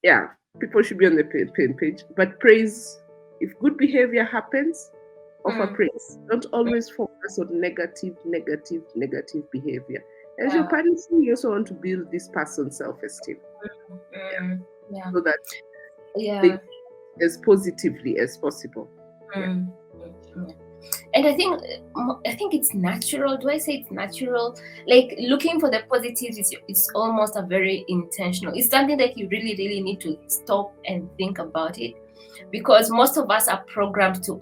yeah, people should be on the same page. But praise, if good behavior happens, offer praise. Don't always focus on negative behavior. As your Yeah. parents, you also want to build this person's self-esteem, Yeah. so that they Yeah. as positively as possible. Yeah. Yeah. And I think it's natural. Do I say it's natural? Like looking for the positives, it's almost a very intentional. It's something that you really, really need to stop and think about it, because most of us are programmed to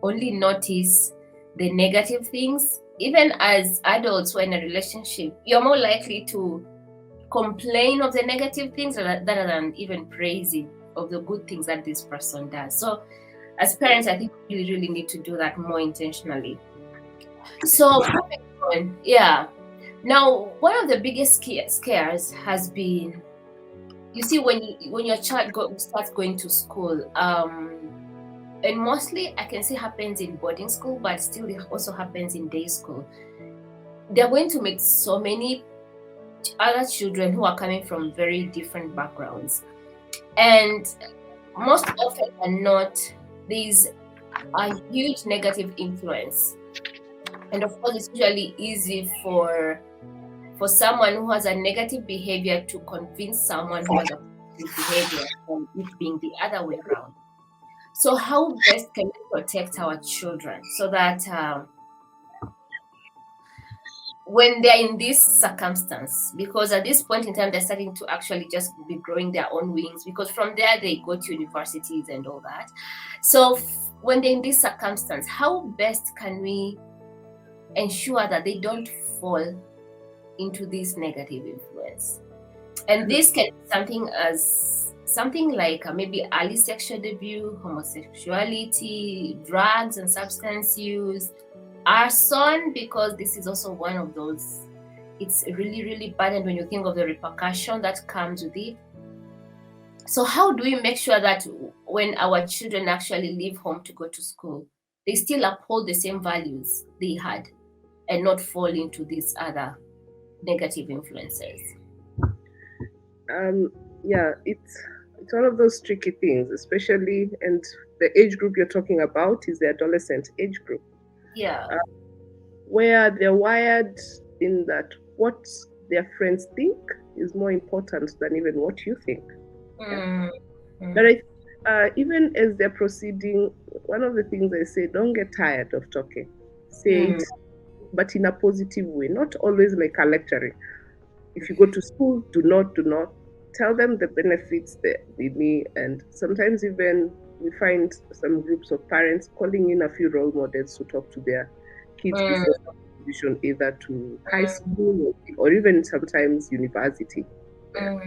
only notice the negative things. Even as adults, when in a relationship, you're more likely to complain of the negative things rather than even praising of the good things that this person does. So as parents, I think we really need to do that more intentionally. So moving on, yeah. Now, one of the biggest scares has been, you see, when your child starts going to school, and mostly I can say happens in boarding school, but still it also happens in day school. They're going to meet so many other children who are coming from very different backgrounds, and most often than not, there's a huge negative influence. And of course, it's usually easy for someone who has a negative behavior to convince someone who has a positive behavior, from it being the other way around. So how best can we protect our children so that when they're in this circumstance, because at this point in time they're starting to actually just be growing their own wings, because from there they go to universities and all that. So when they're in this circumstance, how best can we ensure that they don't fall into this negative influence? And this can be something like maybe early sexual debut, homosexuality, drugs and substance use, arson, because this is also one of those. It's really, really bad, and when you think of the repercussion that comes with it. So how do we make sure that when our children actually leave home to go to school, they still uphold the same values they had and not fall into these other negative influences? Yeah, it's one of those tricky things, especially, and the age group you're talking about is the adolescent age group, Yeah. where they're wired in that what their friends think is more important than even what you think. Yeah. But even as they're proceeding, one of the things I say, don't get tired of talking. Say it, but in a positive way, not always like a lecturing. If you go to school, do not tell them the benefits that they need. And sometimes even we find some groups of parents calling in a few role models to talk to their kids before transition either to high school or even sometimes university. Yeah.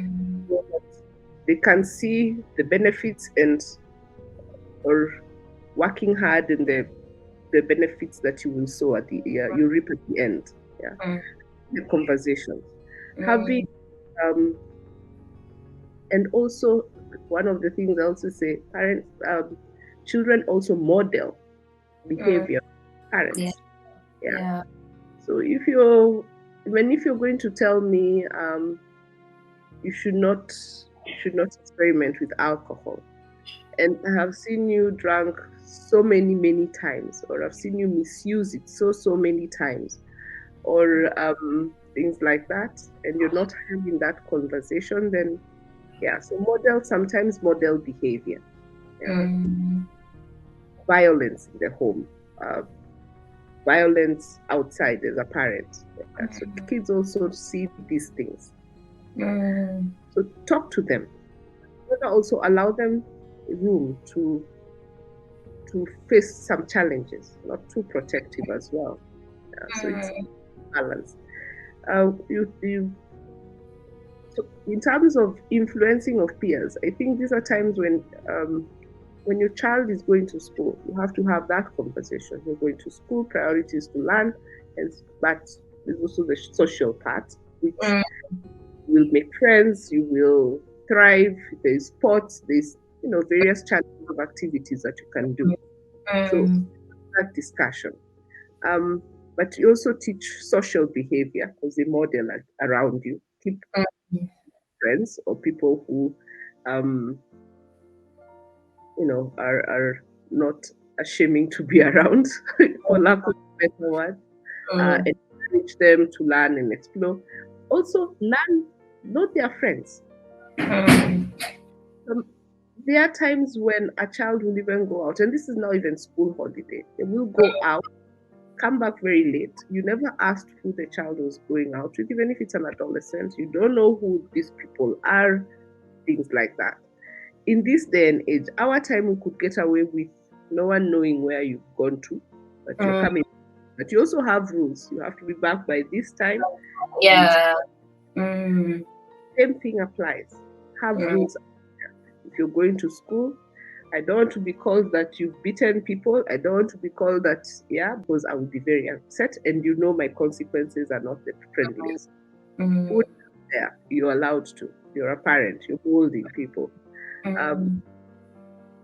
So that they can see the benefits and or working hard and the benefits that you will sow at the you reap at the end. Yeah. The conversations. Having and also one of the things I also say, parents, children also model behavior. Parents, yeah. So if you're going to tell me, you should not experiment with alcohol, and I have seen you drunk so many times, or I've seen you misuse it so many times, or things like that, and you're not having that conversation, then yeah, so sometimes model behavior. Yeah. Violence in the home, violence outside as a parent. Yeah. So kids also see these things. So talk to them. But also allow them room to face some challenges, not too protective as well. So it's balance. So in terms of influencing of peers, I think these are times when your child is going to school, you have to have that conversation. You're going to school, priorities to learn, and but there's also the social part, which you will make friends, you will thrive. There's sports, there's various channels of activities that you can do. So that discussion. But you also teach social behavior because they model around you. Keep friends or people who um, are not ashamed to be around, for lack of a better word. Encourage them to learn and explore. Also, learn, know their friends. There are times when a child will even go out, and this is not even school holiday. They will go out, come back very late. You never asked who the child was going out with, even if it's an adolescent. You don't know who these people are, things like that. In this day and age, our time we could get away with no one knowing where you've gone to, but you're coming. But you also have rules. You have to be back by this time. Yeah. Same thing applies. Have rules. If you're going to school, I don't want to be called that you've beaten people. I don't want to be called that, because I would be very upset, and my consequences are not the friendliest. There, you're allowed to. You're a parent. You're holding people.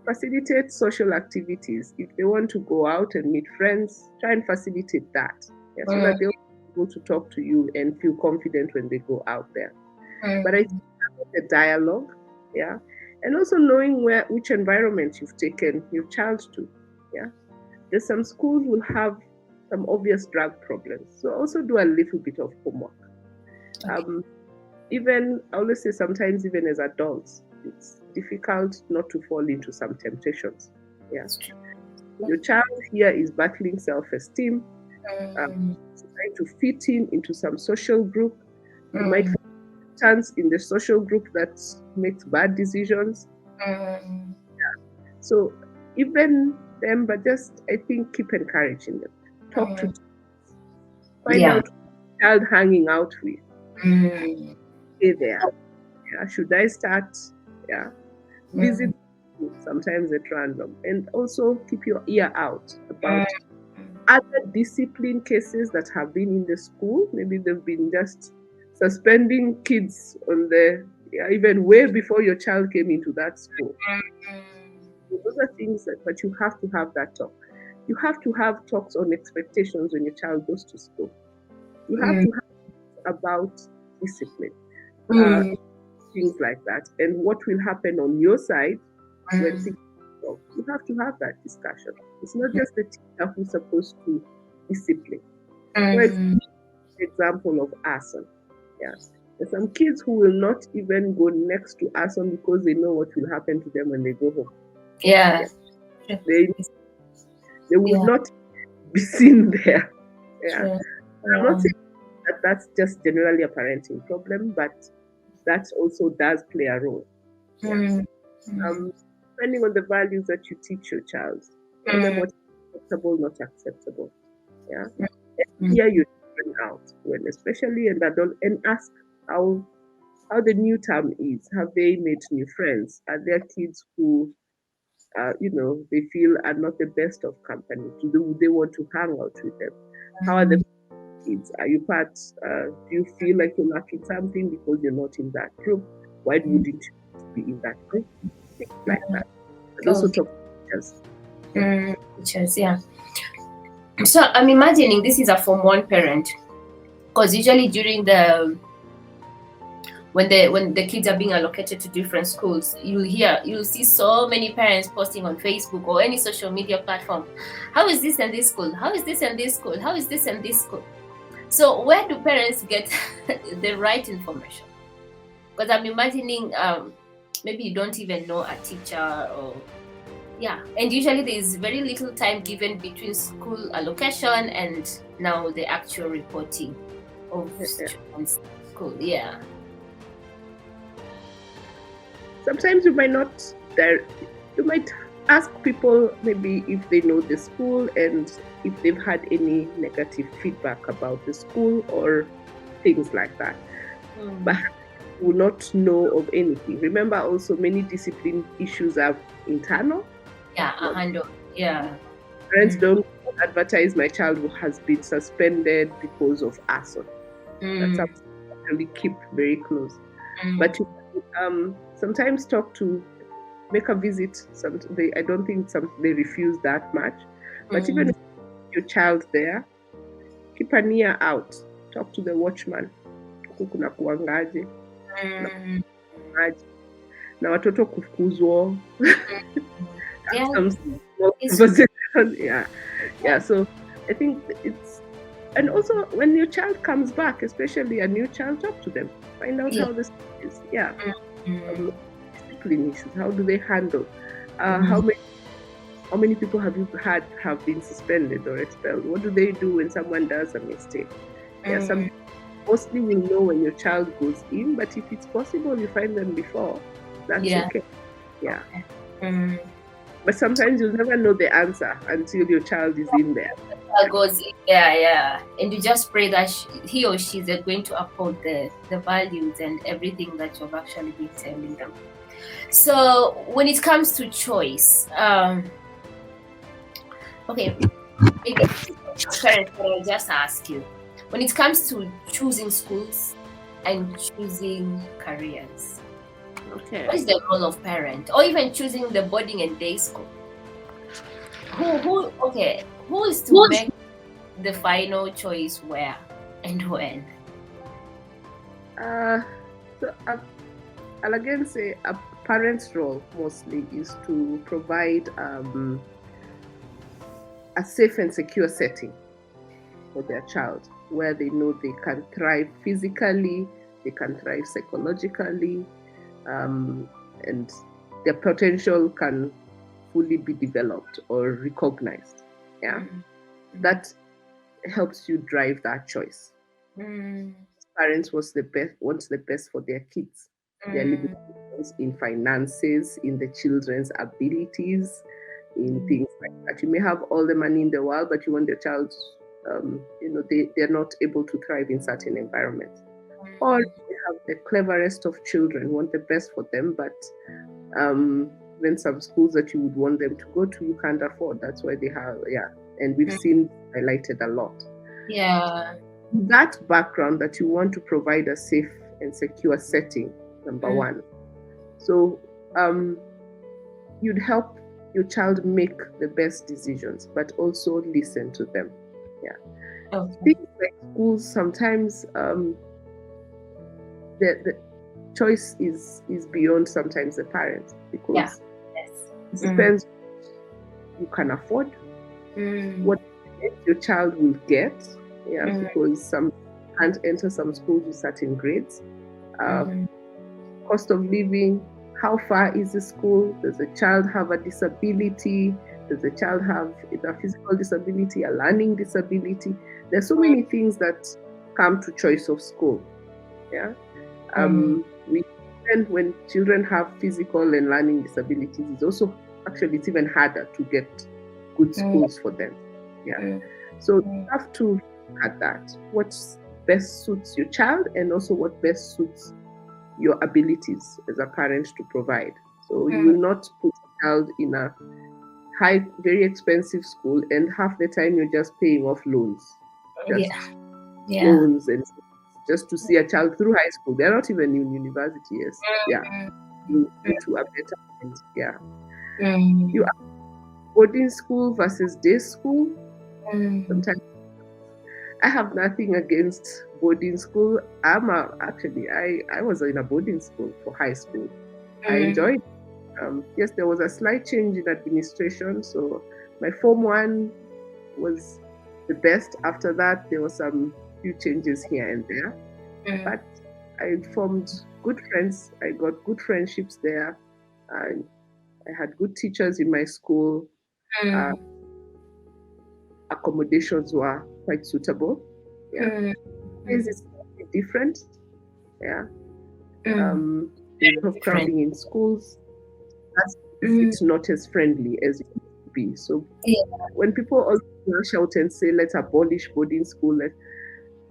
Facilitate social activities. If they want to go out and meet friends, try and facilitate that, so that they'll be able to talk to you and feel confident when they go out there. But I think the dialogue, and also knowing which environment you've taken your child to. There's some schools will have some obvious drug problems, so also do a little bit of homework. Even I always say, sometimes even as adults, it's difficult not to fall into some temptations. Your child here is battling self-esteem, trying to fit into some social group. You might find chance in the social group that makes bad decisions. So even them, but just, I think, keep encouraging them. Talk to them. Find out who child hanging out with. Stay there. Should I start? Visit sometimes at random, and also keep your ear out about other discipline cases that have been in the school. Maybe they've been just suspending kids on even way before your child came into that school. Those are things but you have to have that talk. You have to have talks on expectations when your child goes to school. You have to have about discipline, things like that, and what will happen on your side when things go. You have to have that discussion. It's not just the teacher who's supposed to discipline. For example of arson. There's some kids who will not even go next to arson because they know what will happen to them when they go home. They will not be seen there. I'm not saying that that's just generally a parenting problem, but that also does play a role. Depending on the values that you teach your child, tell them what's acceptable, not acceptable. Hear your children out, especially an adult, and ask how the new term is. Have they made new friends? Are there kids who they feel are not the best of company? Do they want to hang out with them? How are the kids? Are you part? Do you feel like you're lacking something because you're not in that group? Why wouldn't you be in that group? Things like that. And also talk to teachers. So I'm imagining this is a Form 1 parent, because usually during when the kids are being allocated to different schools, you'll see so many parents posting on Facebook or any social media platform, how is this and this school? How is this and this school? How is this and this school? So where do parents get the right information? Because I'm imagining maybe you don't even know a teacher, or and usually there's very little time given between school allocation and now the actual reporting of students' school. Sometimes you might ask people maybe if they know the school and if they've had any negative feedback about the school or things like that. But you will not know of anything. Remember, also many discipline issues are internal. Parents don't advertise my child who has been suspended because of arson. That's something to really keep very close. But you sometimes make a visit. I don't think they refuse that much. But even if your child's there, keep an ear out. Talk to the watchman. na watoto kufukuzwa. Yeah. Some small conversation. Yeah. So I think it's, and also when your child comes back, especially a new child, talk to them, find out how this is. Yeah. Discipline issues. How do they handle? How many people have you had have been suspended or expelled? What do they do when someone does a mistake? Yeah, some mostly will know when your child goes in, but if it's possible you find them before, that's okay. Yeah. But sometimes you'll never know the answer until your child is in there. Goes in, yeah, and you just pray that he or she is going to uphold the values and everything that you've actually been telling them. So when it comes to choice, okay, parents, I'll just ask you, when it comes to choosing schools and choosing careers, okay, what is the role of parent, or even choosing the boarding and day school? Who is to make the final choice where and when? So I'll again say a parent's role mostly is to provide a safe and secure setting for their child, where they know they can thrive physically, they can thrive psychologically, and their potential can fully be developed or recognized. Yeah, that helps you drive that choice. Parents what's the best for their kids. Their limitations in finances, in the children's abilities, in things like that. You may have all the money in the world, but you want your child, they're not able to thrive in certain environments. Or you have the cleverest of children, want the best for them, but when some schools that you would want them to go to, you can't afford. That's why they have, and we've seen highlighted a lot. Yeah. That background that you want to provide a safe and secure setting, number one. So you'd help your child make the best decisions, but also listen to them. Yeah. Okay. Things like schools, sometimes the choice is beyond sometimes the parents, because it depends what you can afford, what your child will get. Because some can't enter some schools with certain grades. Cost of living, how far is the school? Does the child have a disability? Does the child have a physical disability, a learning disability? There's so many things that come to choice of school. Yeah. When children have physical and learning disabilities, it's even harder to get good schools for them. Yeah. So you have to look at that. What best suits your child, and also what best suits your abilities as a parent to provide. So you will not put a child in a high, very expensive school, and half the time you're just paying off loans. Loans, and just to see a child through high school. They're not even in university. Yes. Yeah. You go to a better point. Yeah. You are boarding school versus day school. Sometimes I have nothing against boarding school. I was in a boarding school for high school. I enjoyed it. Yes, there was a slight change in administration. So my Form 1 was the best. After that, there were some few changes here and there. But I formed good friends. I got good friendships there. I had good teachers in my school. Accommodations were quite suitable. Yeah. This is different. Yeah. There's of crowding in schools. It's not as friendly as it used to be. So when people all rush out and say, let's abolish boarding school,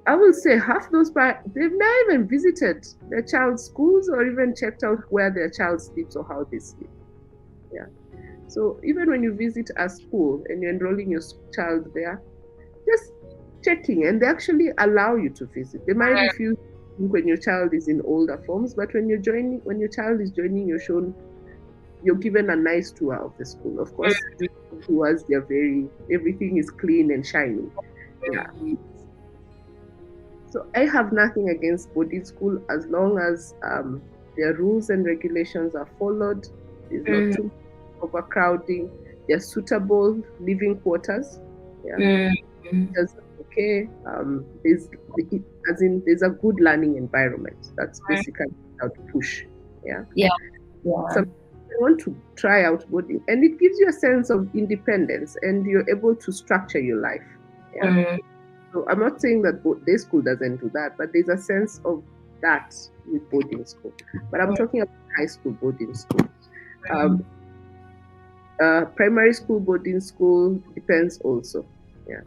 I will say half those parents, they've not even visited their child's schools or even checked out where their child sleeps or how they sleep. Yeah. So even when you visit a school and you're enrolling your child there, just checking, and they actually allow you to visit. They might refuse when your child is in older forms, but when your child is joining, you're given a nice tour of the school. Of course, these tours, everything is clean and shiny. Yeah. So I have nothing against boarding school as long as Their rules and regulations are followed. There's not too much overcrowding. They're suitable living quarters. Yeah, that's okay. There's a good learning environment. That's basically how to push. Yeah. Yeah. Some want to try out boarding, and it gives you a sense of independence, and you're able to structure your life. Yeah. So I'm not saying that day school doesn't do that, but there's a sense of that with boarding school. But I'm talking about high school boarding school. Primary school boarding school depends also. Yeah.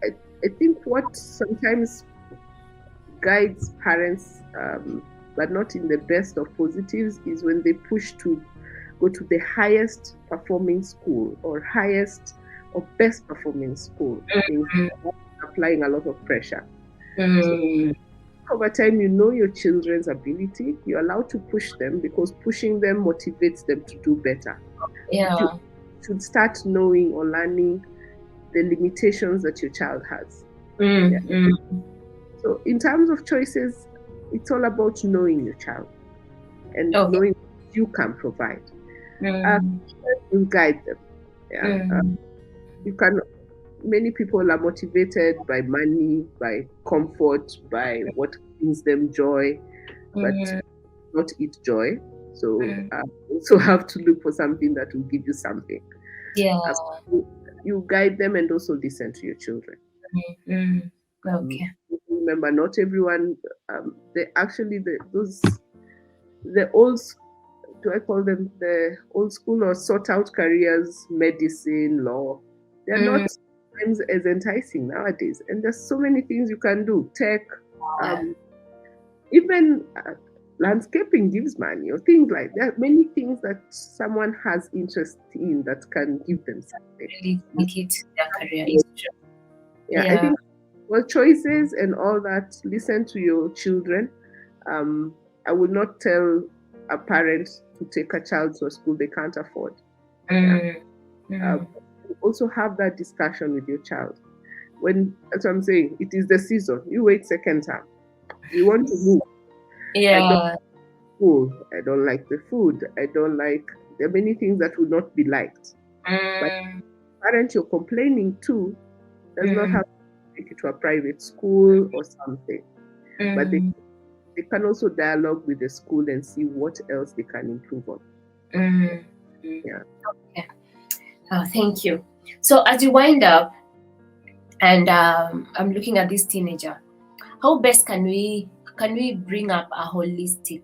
I think what sometimes guides parents, but not in the best of positives, is when they push to go to the highest performing school or highest or best performing school, applying a lot of pressure. So over time, you know your children's ability. You're allowed to push them because pushing them motivates them to do better. Yeah. You should start knowing or learning the limitations that your child has. So in terms of choices, it's all about knowing your child and knowing what you can provide. You guide them. Yeah. You can. Many people are motivated by money, by comfort, by what brings them joy, but not eat joy. So you also have to look for something that will give you something. Yeah. You guide them and also listen to your children. Okay. Remember, not everyone. The old. Do I call them the old school or sort out careers? Medicine, law. They're not sometimes as enticing nowadays, and there's so many things you can do. Tech, even landscaping gives money, or things like that. Many things that someone has interest in that can give them something. Really make it their career. I think choices and all that. Listen to your children. I would not tell a parent to take a child to a school they can't afford. Also have that discussion with your child. That's what I'm saying, it is the season. You wait second time. You want to move. Yeah. I don't like the food. There are many things that would not be liked. But parent you're complaining to does not have to take it to a private school or something. But they can also dialogue with the school and see what else they can improve on. Yeah. Okay. Oh, thank you. So as you wind up, and I'm looking at this teenager, how best can we bring up a holistic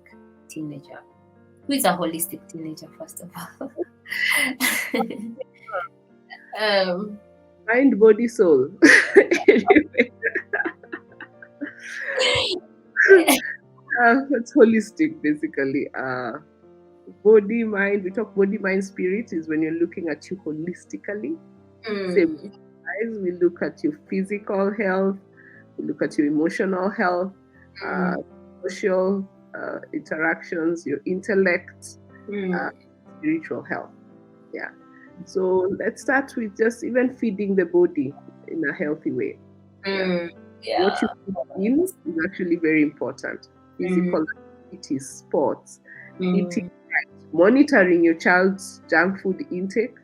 teenager? Who is a holistic teenager, first of all? Mind, body, soul. It's holistic, basically. Body, mind. We talk body, mind, spirit is when you're looking at you holistically. Same as we look at your physical health, we look at your emotional health, social interactions, your intellect, spiritual health. Yeah. So let's start with just even feeding the body in a healthy way. What you put in is actually very important. Physical activities, sports, eating right, monitoring your child's junk food intake,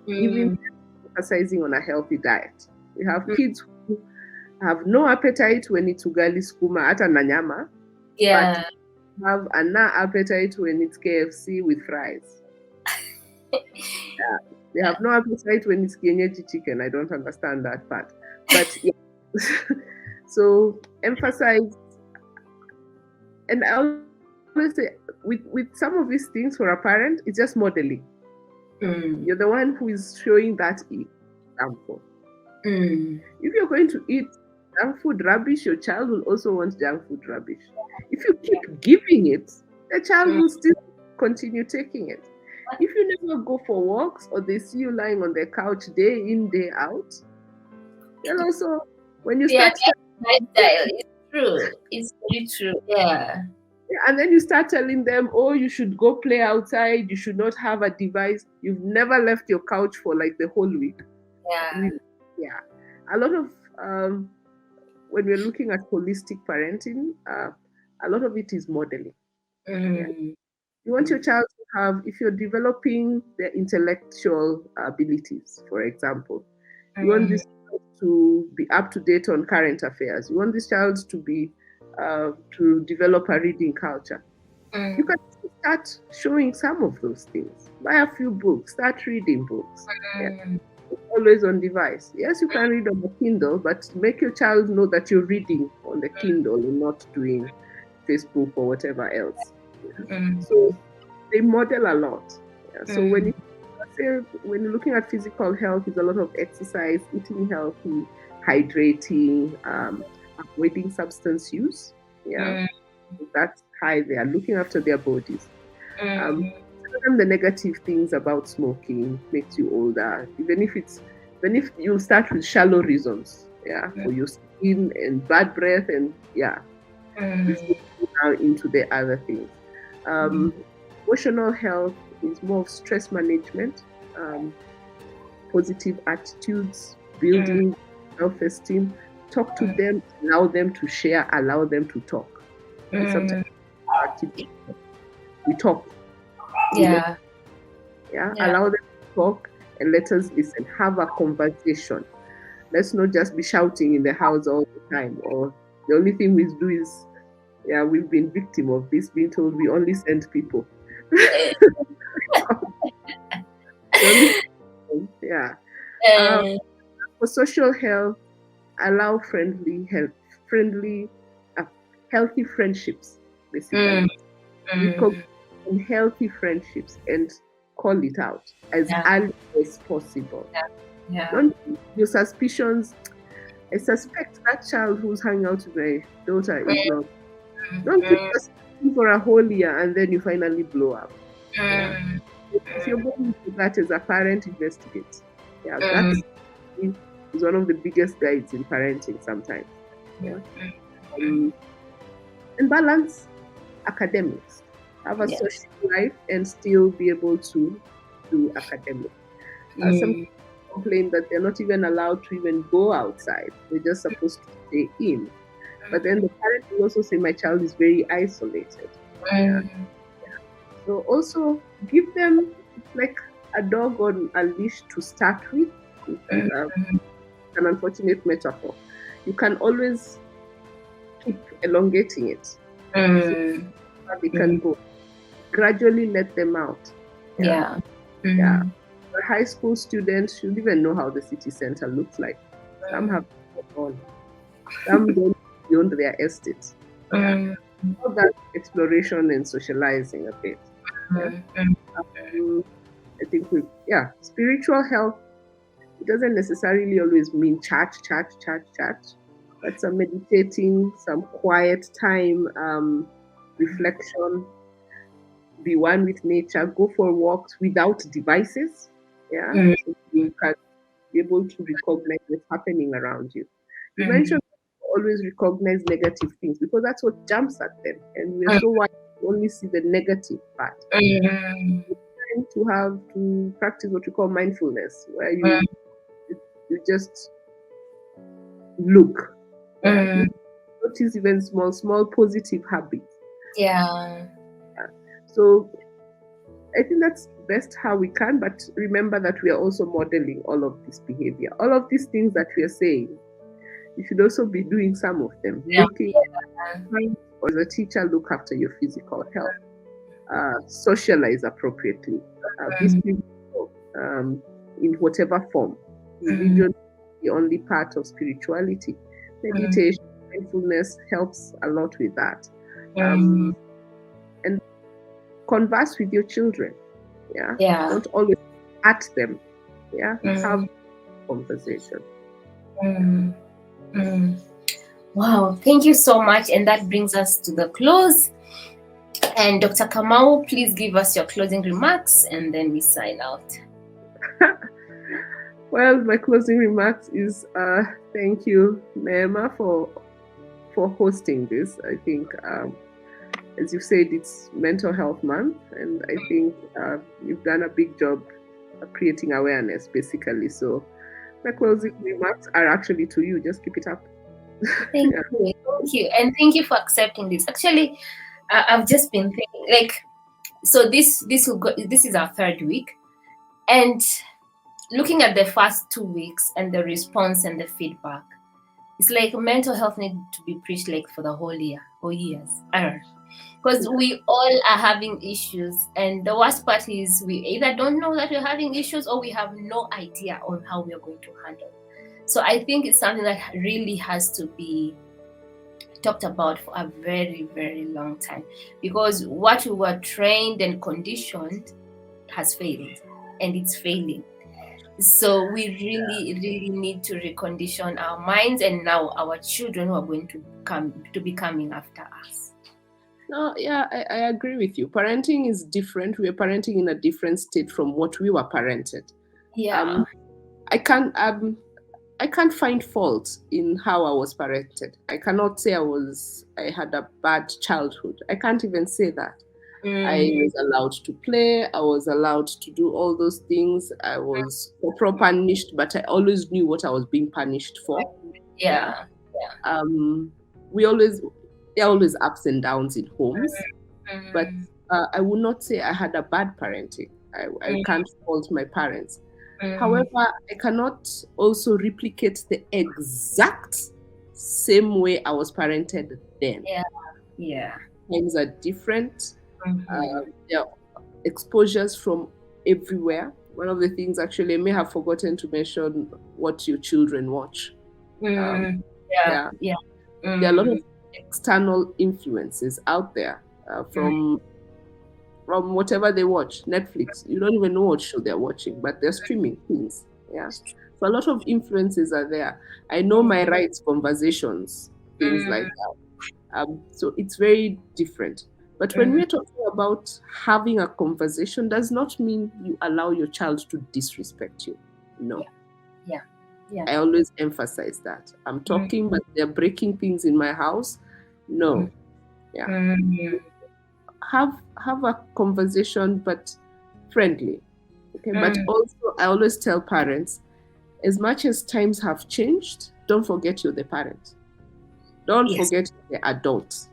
even emphasizing on a healthy diet. We have kids who have no appetite when it's ugali skuma hata na nyama, but have an appetite when it's KFC with fries. They have no appetite when it's kienyeji chicken. I don't understand that part. But yeah. So emphasize, and I always say with some of these things for a parent, it's just modeling. You're the one who is showing that example. If you're going to eat junk food rubbish, your child will also want junk food rubbish. If you keep giving it, the child will still continue taking it. If you never go for walks or they see you lying on the couch day in, day out, then also when you start it's true. It's very true. Yeah. And then you start telling them, oh, you should go play outside, you should not have a device. You've never left your couch for like the whole week. Yeah. A lot of when we're looking at holistic parenting, a lot of it is modeling. Mm. You want your child to have, if you're developing their intellectual abilities, for example, you want this child to be up to date on current affairs. You want this child to develop a reading culture. You can start showing some of those things. Buy a few books, start reading books. Yeah. Always on device. Yes, you can read on the Kindle, but make your child know that you're reading on the Kindle and not doing Facebook or whatever else. So they model a lot. Yeah. So when you're looking at physical health, it's a lot of exercise, eating healthy, hydrating, avoiding substance use. Yeah, that's high there. Looking after their bodies. The negative things about smoking makes you older, even if you start with shallow reasons, yeah, for your skin and bad breath, and yeah, before you now into the other things. Emotional health is more of stress management, positive attitudes, building self-esteem. Talk to them, allow them to share, allow them to talk. And sometimes we talk. Yeah. Allow them to talk and let us listen. Have a conversation. Let's not just be shouting in the house all the time, or the only thing we do is, yeah, we've been victim of this, being told we only send people. Yeah. For social health, allow healthy friendships, basically. Recognize healthy friendships and call it out as early as possible. Don't your suspicions. I suspect that child who's hanging out with my daughter is not. Don't keep suspecting for a whole year and then you finally blow up. Yeah. If you're going to that as a parent, investigate. Yeah, that is one of the biggest guides in parenting sometimes. Yeah. And balance academics. Have a social life and still be able to do academics. Some people complain that they're not even allowed to even go outside. They're just supposed to stay in. But then the parent will also say, my child is very isolated. Yeah. So also give them like a dog on a leash to start with. An unfortunate metaphor. You can always keep elongating it. So they can go. Gradually let them out. Yeah. The high school students should even know how the city center looks like. Some have gone. Some don't beyond their estate. All that exploration and socializing a bit. I think spiritual health, it doesn't necessarily always mean church, but some meditating, some quiet time, reflection, be one with nature, go for walks without devices. Yeah. So you can be able to recognize what's happening around you. You mentioned always recognize negative things because that's what jumps at them. And we're so wide to only see the negative part. To practice what we call mindfulness, where you just look. Notice even small positive habits. So I think that's best how we can, but remember that we are also modeling all of this behavior. All of these things that we are saying, you should also be doing some of them. Or as a teacher, look after your physical health. Socialize appropriately. Be spiritual in whatever form. Religion is the only part of spirituality. Meditation, mindfulness helps a lot with that. And converse with your children. Don't always at them. Have conversation. Wow, thank you so much. And that brings us to the close. And Dr. Kamau, please give us your closing remarks and then we sign out. Well, my closing remarks is thank you, Neema, for hosting this. I think, as you said, it's Mental Health Month, and I think you've done a big job of creating awareness, basically. So my closing remarks are actually to you. Just keep it up. Thank you. And thank you for accepting this. Actually, I've just been thinking, like, so this is our 3rd week, and looking at the first 2 weeks and the response and the feedback, it's like mental health needs to be preached like for the whole year or years. I don't know. Because we all are having issues, and the worst part is we either don't know that we're having issues or we have no idea on how we're going to handle. So I think it's something that really has to be talked about for a very, very long time, because what we were trained and conditioned has failed, and it's failing. So we really, really need to recondition our minds, and now our children who are going to be coming after us. No, yeah, I agree with you. Parenting is different. We are parenting in a different state from what we were parented. Yeah. I can't find fault in how I was parented. I cannot say I had a bad childhood. I can't even say that. I was allowed to play. I was allowed to do all those things. I was punished, but I always knew what I was being punished for. Yeah. There are always ups and downs in homes, but I would not say I had a bad parenting. I can't fault my parents. However, I cannot also replicate the exact same way I was parented then. Yeah. Times are different. There are exposures from everywhere. One of the things, actually, I may have forgotten to mention what your children watch. There are a lot of external influences out there from whatever they watch. Netflix, you don't even know what show they're watching, but they're streaming things. Yeah, so a lot of influences are there. I know my rights conversations, things like that. So it's very different. But when we're talking about having a conversation, does not mean you allow your child to disrespect you. No. Yeah. I always emphasize that. I'm talking, but they're breaking things in my house. No. Yeah. Have a conversation, but friendly. Okay. But also, I always tell parents, as much as times have changed, don't forget you're the parent. Don't forget you're the adult.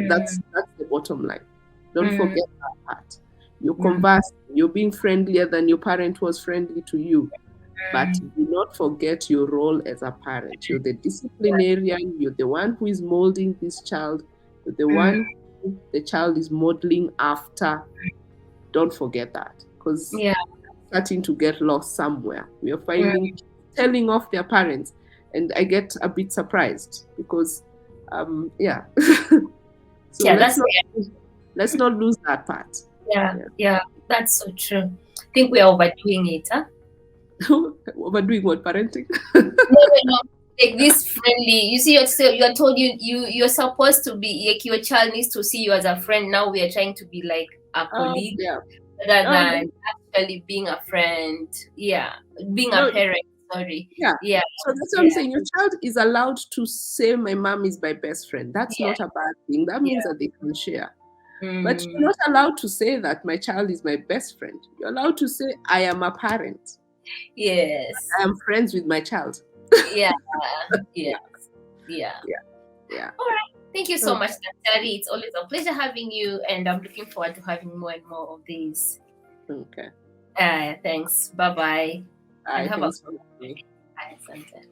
That's the bottom line. Don't forget that part. You're conversing. You're being friendlier than your parent was friendly to you. But do not forget your role as a parent. You're the disciplinarian. You're the one who is molding this child. You're the one who the child is modeling after. Don't forget that, because starting to get lost somewhere. We are finding telling off their parents, and I get a bit surprised because, so let's not lose that part. Yeah, that's so true. I think we are overdoing it, huh? Overdoing what? Parenting? No. Like this friendly. You see, you're told you're supposed to be like, your child needs to see you as a friend. Now we are trying to be like a colleague rather than actually being a friend. Yeah, being a parent. Sorry. Yeah. So that's what I'm saying. Your child is allowed to say, "My mom is my best friend." That's not a bad thing. That means that they can share. But you're not allowed to say that my child is my best friend. You're allowed to say, "I am a parent." Yes. I am friends with my child. Yeah. All right. Thank you so much, Natalie. It's always a pleasure having you, and I'm looking forward to having more and more of these. Okay. Thanks. Bye-bye. And have a good day. Bye, Santa.